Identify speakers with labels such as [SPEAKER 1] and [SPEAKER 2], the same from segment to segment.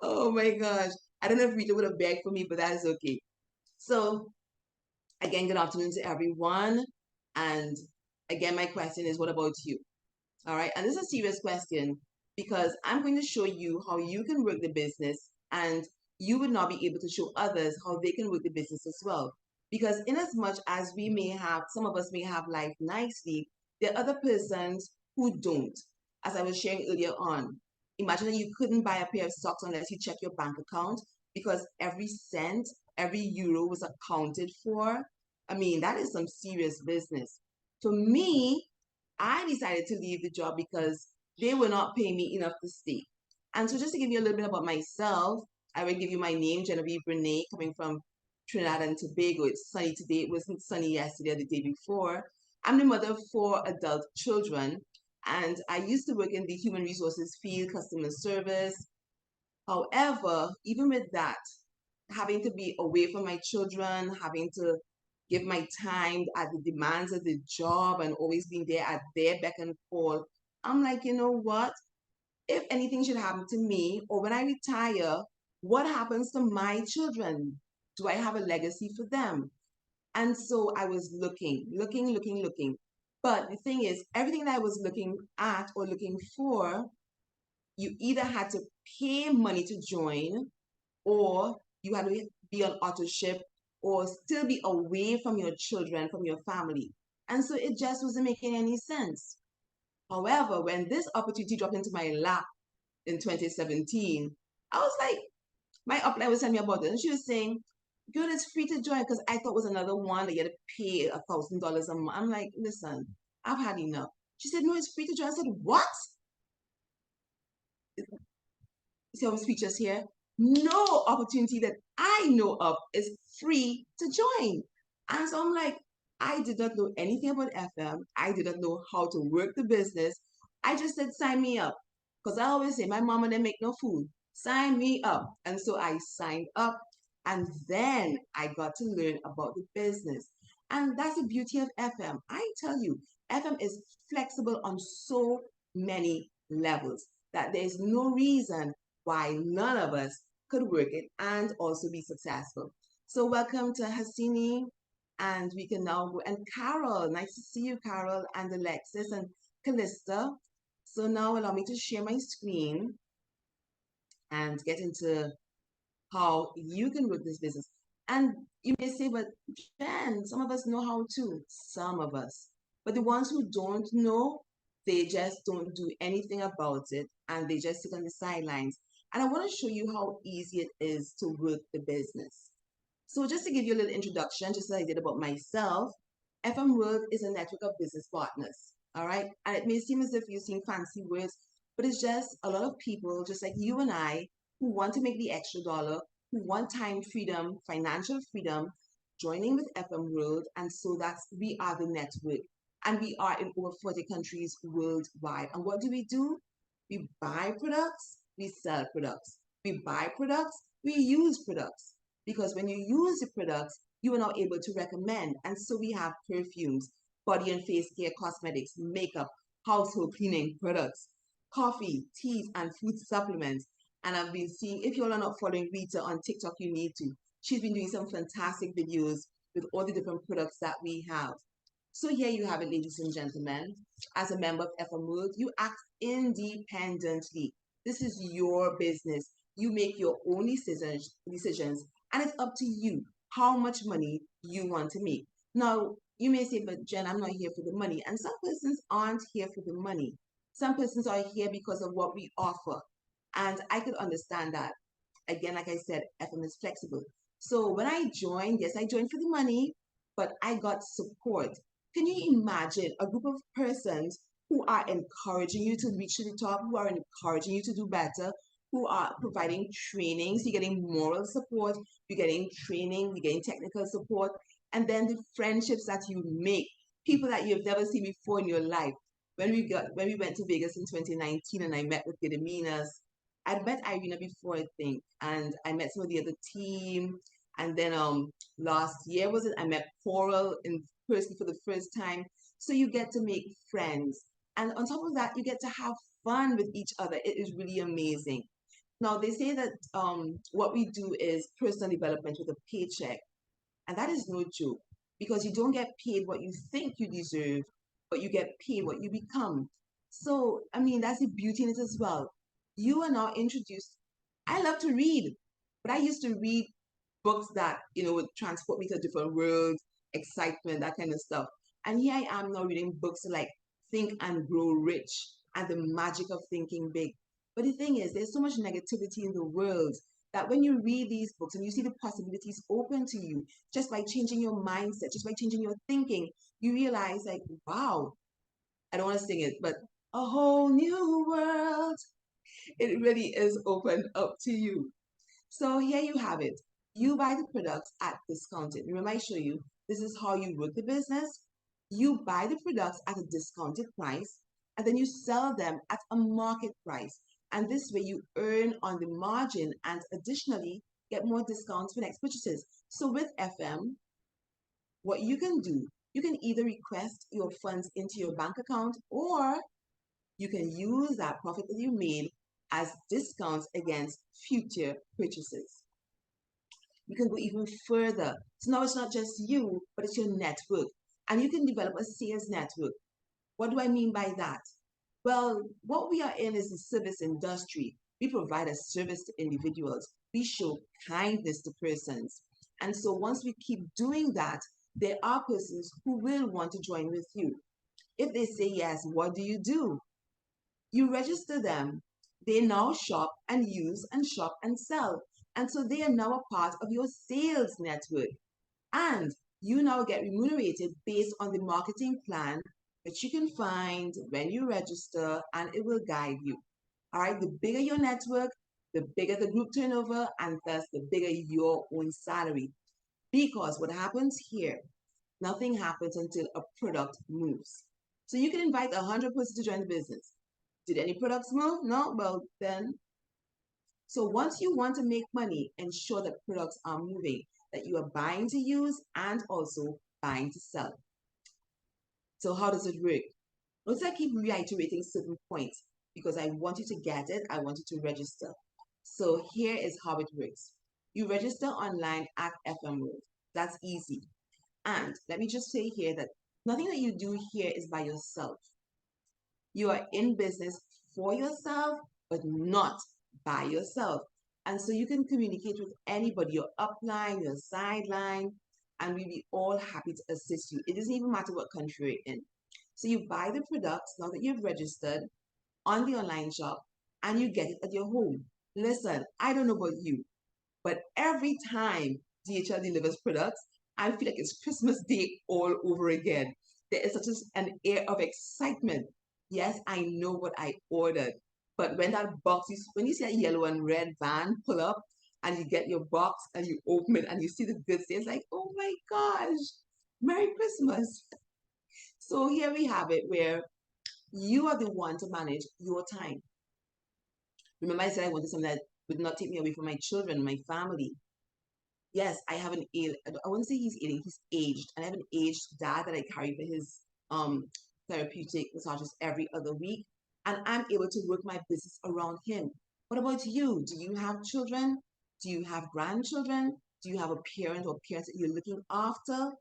[SPEAKER 1] Oh my gosh. I don't know if Rita would have begged for me, but that is okay. So, again, good afternoon to everyone. And again, my question is, what about you? All right. And this is a serious question because I'm going to show you how you can work the business and you would not be able to show others how they can work the business as well. Because in as much as we may have, some of us may have life nicely, there are other persons who don't. As I was sharing earlier on, imagine that you couldn't buy a pair of socks unless you check your bank account because every cent, every euro was accounted for. I mean, that is some serious business. For me, I decided to leave the job because they were not paying me enough to stay. And so, just to give you a little bit about myself, I will give you my name, Genevieve Renee, coming from Trinidad and Tobago. It's sunny today. It wasn't sunny yesterday or the day before. I'm the mother of four adult children, and I used to work in the human resources field, customer service. However, even with that, having to be away from my children, having to give my time at the demands of the job and always being there at their beck and call, I'm like, you know what? If anything should happen to me or when I retire, what happens to my children? Do I have a legacy for them? And so I was looking. But the thing is, everything that I was looking at or looking for, you either had to pay money to join or you had to be on auto ship or still be away from your children, from your family. And so it just wasn't making any sense. However, when this opportunity dropped into my lap in 2017, I was like, my upline was telling me about it, and she was saying, girl, it's free to join because I thought it was another one that you had to pay $1,000 a month. I'm like, listen, I've had enough. She said, no, it's free to join. I said, what? See, I'm speechless here. No opportunity that I know of is free to join. And so I'm like, I did not know anything about FM. I did not know how to work the business. I just said, sign me up. Because I always say, my mama didn't make no food. Sign me up. And so I signed up. And then I got to learn about the business. And that's the beauty of FM. I tell you, FM is flexible on so many levels that there's no reason why none of us could work it and also be successful. So welcome to Hasini, and we can now go and Carol. Nice to see you, Carol, and Alexis and Callista. So now allow me to share my screen and get into how you can work this business. And you may say, but Jen, some of us know how to. Some of us. But the ones who don't know, they just don't do anything about it and they just sit on the sidelines. And I want to show you how easy it is to work the business. So just to give you a little introduction, just as I did about myself, FM World is a network of business partners. All right. And it may seem as if you're seeing fancy words, but it's just a lot of people, just like you and I, who want to make the extra dollar, who want time freedom, financial freedom, joining with FM World. And so that's we are the network. And we are in over 40 countries worldwide. And what do? We buy products, we sell products. We buy products, we use products. Because when you use the products, you are now able to recommend. And so we have perfumes, body and face care, cosmetics, makeup, household cleaning products, coffee, teas, and food supplements. And I've been seeing, if you all are not following Rita on TikTok, you need to. She's been doing some fantastic videos with all the different products that we have. So here you have it, ladies and gentlemen. As a member of FM World, you act independently. This is your business. You make your own decisions, and it's up to you how much money you want to make. Now, you may say, but Jen, I'm not here for the money. And some persons aren't here for the money. Some persons are here because of what we offer. And I could understand that. Again, like I said, FM is flexible. So when I joined, yes, I joined for the money, but I got support. Can you imagine a group of persons who are encouraging you to reach to the top, who are encouraging you to do better, who are providing trainings, you're getting moral support, you're getting training, you're getting technical support, and then the friendships that you make, people that you've never seen before in your life. When we went to Vegas in 2019 and I met with Gediminas, I'd met Irina before, I think, and I met some of the other team. And then last year was it? I met Coral in person for the first time. So you get to make friends. And on top of that, you get to have fun with each other. It is really amazing. Now they say that what we do is personal development with a paycheck, and that is no joke because you don't get paid what you think you deserve, but you get paid what you become. So, I mean, that's the beauty in it as well. You are now introduced. I love to read, but I used to read books that, would transport me to different worlds, excitement, that kind of stuff. And here I am now reading books like Think and Grow Rich and the magic of thinking big. But the thing is, there's so much negativity in the world that when you read these books and you see the possibilities open to you just by changing your mindset, just by changing your thinking, you realize, like, wow, I don't want to sing it, but a whole new world. It really is open up to you. So here you have it. You buy the products at discounted. Remember, I show you this is how you work the business. You buy the products at a discounted price and then you sell them at a market price. And this way you earn on the margin and additionally get more discounts for next purchases. So with FM, what you can do, you can either request your funds into your bank account or you can use that profit that you made as discounts against future purchases. You can go even further. So now it's not just you, but it's your network. And you can develop a sales network. What do I mean by that? Well, what we are in is the service industry. We provide a service to individuals. We show kindness to persons. And so once we keep doing that, there are persons who will want to join with you. If they say yes, what do? You register them. They now shop and use and shop and sell. And so they are now a part of your sales network. And you now get remunerated based on the marketing plan that you can find when you register, and it will guide you. All right, the bigger your network, the bigger the group turnover, and thus the bigger your own salary. Because what happens here, nothing happens until a product moves. So you can invite 100 persons to join the business. Did any products move? No? Well, then. So once you want to make money, ensure that products are moving, that you are buying to use and also buying to sell. So how does it work? Notice I keep reiterating certain points because I want you to get it. I want you to register. So here is how it works. You register online at FM World. That's easy. And let me just say here that nothing that you do here is by yourself. You are in business for yourself, but not by yourself. And so you can communicate with anybody, your upline, your sideline, and we'll be all happy to assist you. It doesn't even matter what country you're in. So you buy the products now that you've registered on the online shop and you get it at your home. Listen, I don't know about you, but every time DHL delivers products, I feel like it's Christmas Day all over again. There is such an air of excitement. Yes, I know what I ordered, but when that box, when you see a yellow and red van pull up and you get your box and you open it and you see the goods there, it's like, oh my gosh, Merry Christmas. So here we have it where you are the one to manage your time. Remember, I said I wanted something that would not take me away from my children, my family. Yes, I have an I wouldn't say he's ailing, he's aged. And I have an aged dad that I carry for his therapeutic massages every other week. And I'm able to work my business around him. What about you? Do you have children? Do you have grandchildren? Do you have a parent or parents that you're looking after?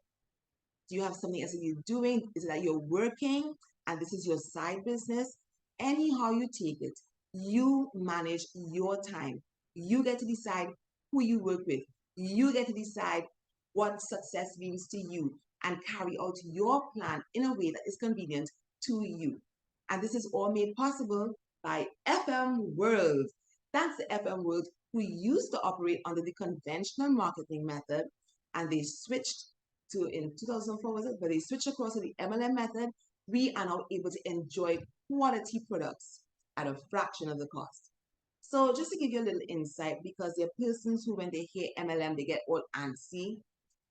[SPEAKER 1] Do you have something else that you're doing? Is it that you're working and this is your side business? Anyhow you take it, you manage your time. You get to decide who you work with. You get to decide what success means to you and carry out your plan in a way that is convenient to you. And this is all made possible by FM World. Thanks to FM World, who used to operate under the conventional marketing method and they switched to in 2004 was it, but they switched across to the MLM method. We are now able to enjoy quality products at a fraction of the cost. So just to give you a little insight, because there are persons who when they hear MLM, they get all antsy.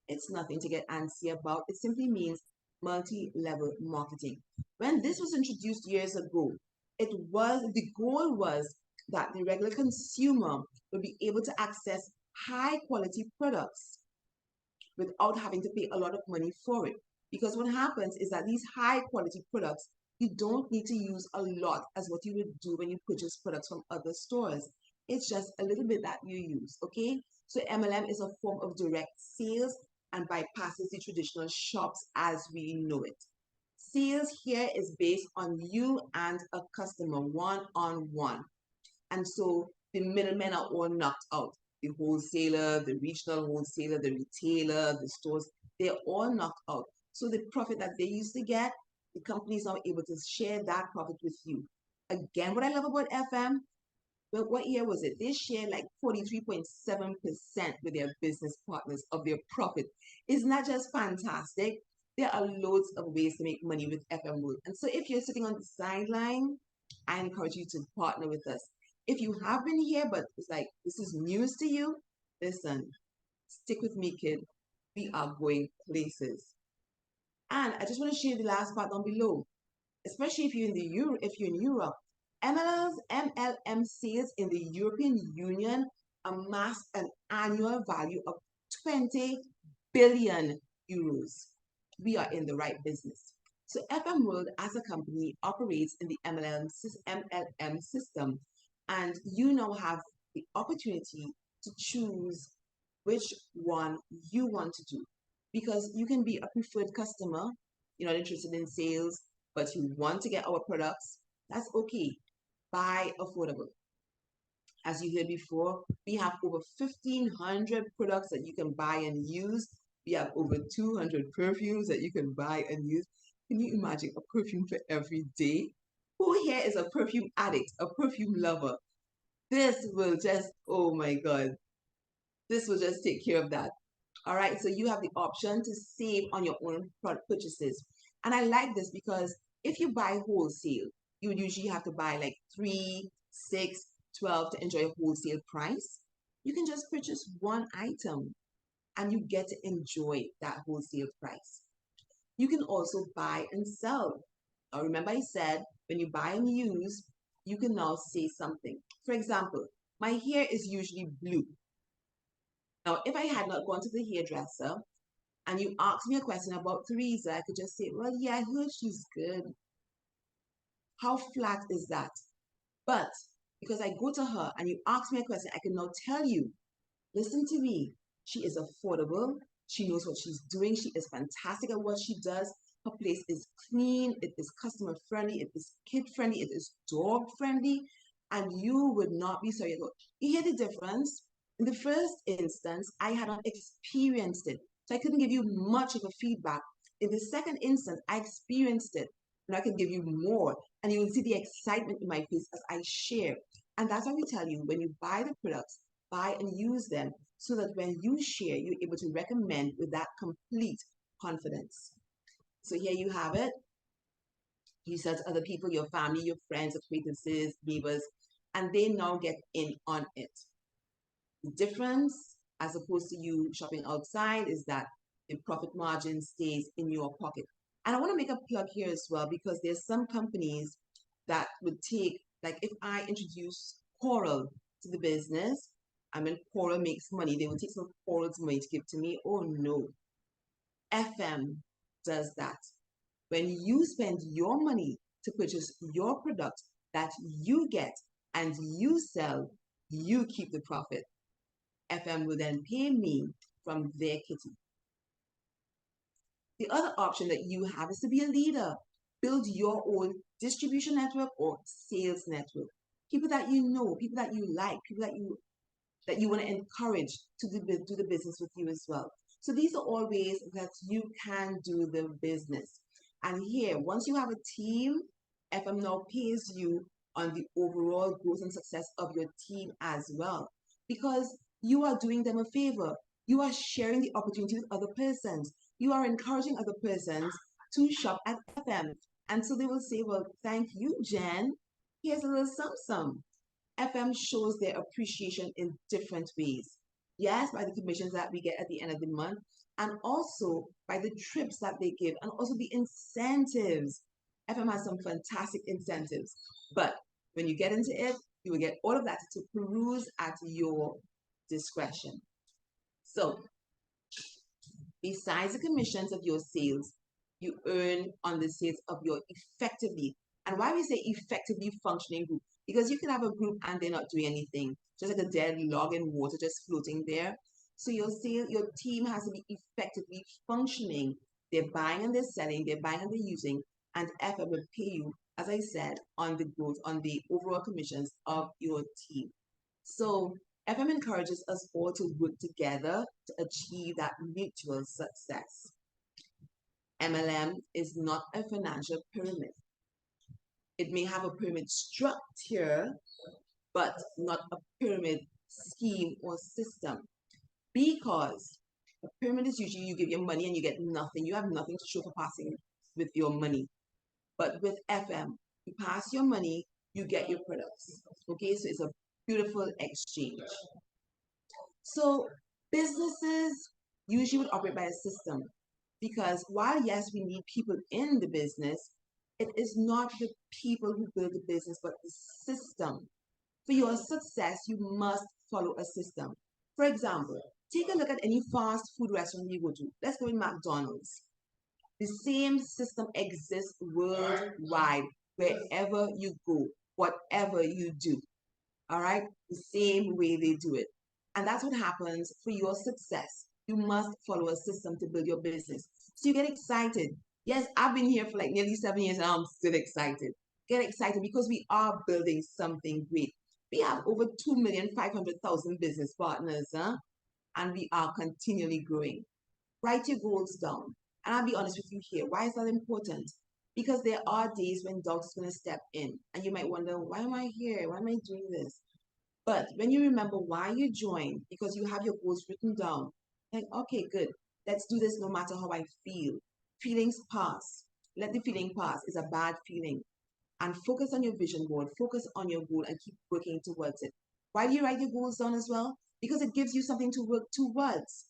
[SPEAKER 1] It's nothing to get antsy about. It simply means multi-level marketing. When this was introduced years ago, the goal was that the regular consumer would be able to access high quality products without having to pay a lot of money for it. Because what happens is that these high quality products, you don't need to use a lot as what you would do when you purchase products from other stores. It's just a little bit that you use, okay? So MLM is a form of direct sales and bypasses the traditional shops as we know it. Sales here is based on you and a customer one-on-one. And so the middlemen are all knocked out. The wholesaler, the regional wholesaler, the retailer, the stores, they're all knocked out. So the profit that they used to get, the companies are able to share that profit with you. Again, what I love about FM, well, what year was it? They share like 43.7% with their business partners of their profit. Isn't that just fantastic? There are loads of ways to make money with FM World. And so if you're sitting on the sideline, I encourage you to partner with us. If you have been here, but it's like this is news to you, listen, stick with me, kid. We are going places. And I just want to share the last part down below, especially if you're in the if you're in Europe. MLM sales in the European Union amassed an annual value of 20 billion euros. We are in the right business. So FM World as a company operates in the MLM system, and you now have the opportunity to choose which one you want to do, because you can be a preferred customer, you're not interested in sales, but you want to get our products. That's okay. Buy affordable. As you heard before, we have over 1,500 products that you can buy and use. We have over 200 perfumes that you can buy and use. Can you imagine a perfume for every day? Who here is a perfume addict, a perfume lover? This will just, oh my God, this will just take care of that. All right, so you have the option to save on your own product purchases. And I like this because if you buy wholesale, you would usually have to buy like 3, 6, 12 to enjoy a wholesale price. You can just purchase one item and you get to enjoy that wholesale price. You can also buy and sell. Now, remember I said when you buy and use, you can now say something. For example, my hair is usually blue. Now, if I had not gone to the hairdresser and you asked me a question about Theresa, I could just say, well, yeah, I heard she's good. How flat is that? But because I go to her and you ask me a question, I can now tell you, listen to me. She is affordable. She knows what she's doing. She is fantastic at what she does. Her place is clean. It is customer friendly. It is kid friendly. It is dog friendly. And you would not be sorry. You hear the difference? In the first instance, I had not experienced it. So I couldn't give you much of a feedback. In the second instance, I experienced it. And I can give you more. And you will see the excitement in my face as I share. And that's why we tell you, when you buy the products, buy and use them so that when you share, you're able to recommend with that complete confidence. So here you have it. You sell to other people, your family, your friends, acquaintances, neighbors, and they now get in on it. The difference, as opposed to you shopping outside, is that the profit margin stays in your pocket. And I want to make a plug here as well, because there's some companies that would take, like if I introduce Coral to the business, and when Coral makes money, they will take some of Coral's money to give to me. Oh no. FM does that. When you spend your money to purchase your product that you get and you sell, you keep the profit. FM will then pay me from their kitty. The other option that you have is to be a leader. Build your own distribution network or sales network. People that you know, people that you like, people that you want to encourage to do the business with you as well. So these are all ways that you can do the business. And here, once you have a team, FM now pays you on the overall growth and success of your team as well, because you are doing them a favor. You are sharing the opportunity with other persons. You are encouraging other persons to shop at FM. And so they will say, well, thank you, Jen. Here's a little something. FM shows their appreciation in different ways. Yes, by the commissions that we get at the end of the month, and also by the trips that they give, and also the incentives. FM has some fantastic incentives, but when you get into it, you will get all of that to peruse at your discretion. So, besides the commissions of your sales, you earn on the sales of your effectively, and why we say effectively functioning group, Because you can have a group and they're not doing anything, just like a dead log in water just floating there. So your team has to be effectively functioning. They're buying and they're selling, they're buying and they're using, and FM will pay you, as I said, on the growth, on the overall commissions of your team. So FM encourages us all to work together to achieve that mutual success. MLM is not a financial pyramid. It may have a pyramid structure, but not a pyramid scheme or system. Because a pyramid is usually you give your money and you get nothing. You have nothing to show for passing with your money. But with FM, you pass your money, you get your products. Okay, so it's a beautiful exchange. So businesses usually would operate by a system because while yes, we need people in the business, it is not the people who build the business, but the system. For your success, you must follow a system. For example, take a look at any fast food restaurant you go to. Let's go with McDonald's. The same system exists worldwide, wherever you go, whatever you do. All right? The same way they do it. And that's what happens for your success. You must follow a system to build your business. So you get excited. Yes, I've been here for like nearly 7 years and I'm still excited. Get excited because we are building something great. We have over 2,500,000 business partners, huh? And we are continually growing. Write your goals down. And I'll be honest with you here. Why is that important? Because there are days when doubts is going to step in and you might wonder, why am I here? Why am I doing this? But when you remember why you joined, because you have your goals written down, like, okay, good, let's do this no matter how I feel. Feelings pass. Let the feeling pass. It's a bad feeling. And focus on your vision board, focus on your goal, and keep working towards it. Why do you write your goals down as well? Because it gives you something to work towards.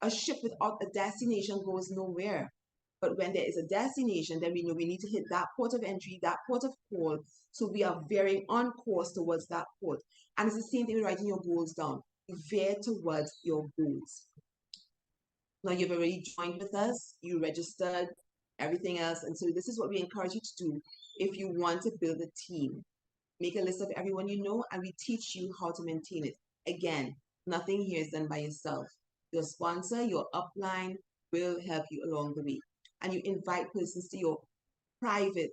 [SPEAKER 1] A ship without a destination goes nowhere. But when there is a destination, then we know we need to hit that port of entry, that port of call. So we are veering on course towards that port. And it's the same thing with writing your goals down. You veer towards your goals. Now you've already joined with us, you registered, everything else. And so this is what we encourage you to do if you want to build a team. Make a list of everyone you know, and we teach you how to maintain it. Again, nothing here is done by yourself. Your sponsor, your upline will help you along the way. And you invite persons to your private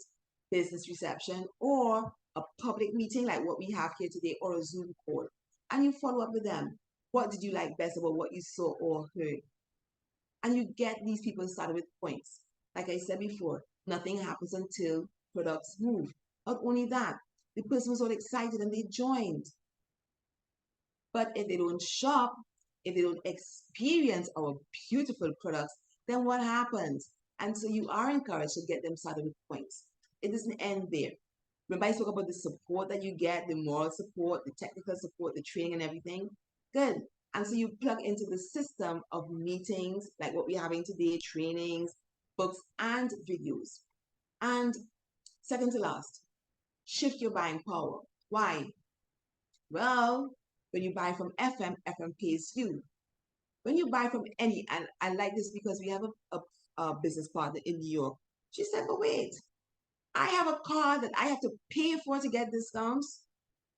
[SPEAKER 1] business reception or a public meeting like what we have here today or a Zoom call. And you follow up with them. What did you like best about what you saw or heard? And you get these people started with points. Like I said before, nothing happens until products move. Not only that, the person was all excited and they joined. But if they don't shop, if they don't experience our beautiful products, then what happens? And so you are encouraged to get them started with points. It doesn't end there. Remember I spoke about the support that you get, the moral support, the technical support, the training and everything? Good. And so you plug into the system of meetings, like what we're having today, trainings, books, and videos. And second to last, shift your buying power. Why? Well, when you buy from FM, FM pays you. When you buy from any, and I like this because we have a business partner in New York. She said, but wait, I have a card that I have to pay for to get discounts.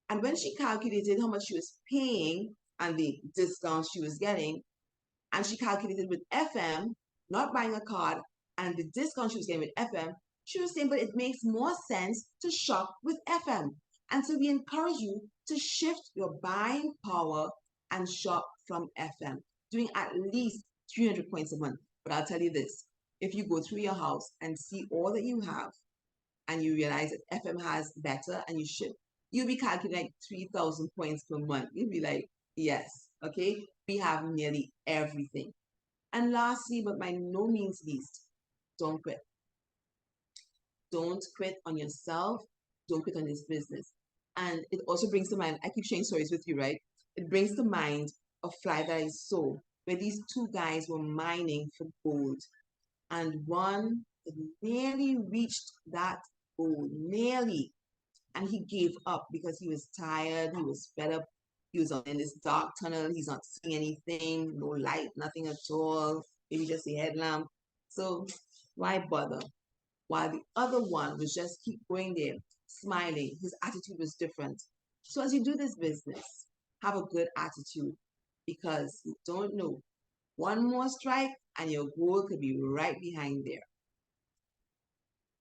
[SPEAKER 1] And when she calculated how much she was paying and the discounts she was getting, and she calculated with FM, not buying a card, and the discount she was getting with FM, she was saying, but it makes more sense to shop with FM. And so we encourage you to shift your buying power and shop from FM, doing at least 300 points a month. But I'll tell you this, if you go through your house and see all that you have, and you realize that FM has better and you should, you'll be calculating like 3,000 points per month. You'll be like, yes, okay, we have nearly everything. And lastly, but by no means least, don't quit. Don't quit on yourself. Don't quit on this business. And it also brings to mind, I keep sharing stories with you, right? It brings to mind a fly that I saw where these two guys were mining for gold. And one nearly reached that goal, nearly. And he gave up because he was tired, he was fed up, he was in this dark tunnel, he's not seeing anything, no light, nothing at all, maybe just a headlamp. So why bother? While the other one was just keep going there, smiling. His attitude was different. So as you do this business, have a good attitude because you don't know. One more strike and your goal could be right behind there.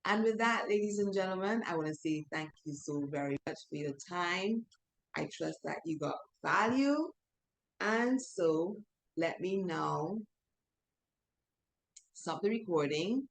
[SPEAKER 1] And with that, ladies and gentlemen, I want to say thank you so very much for your time. I trust that you got value. And so let me now stop the recording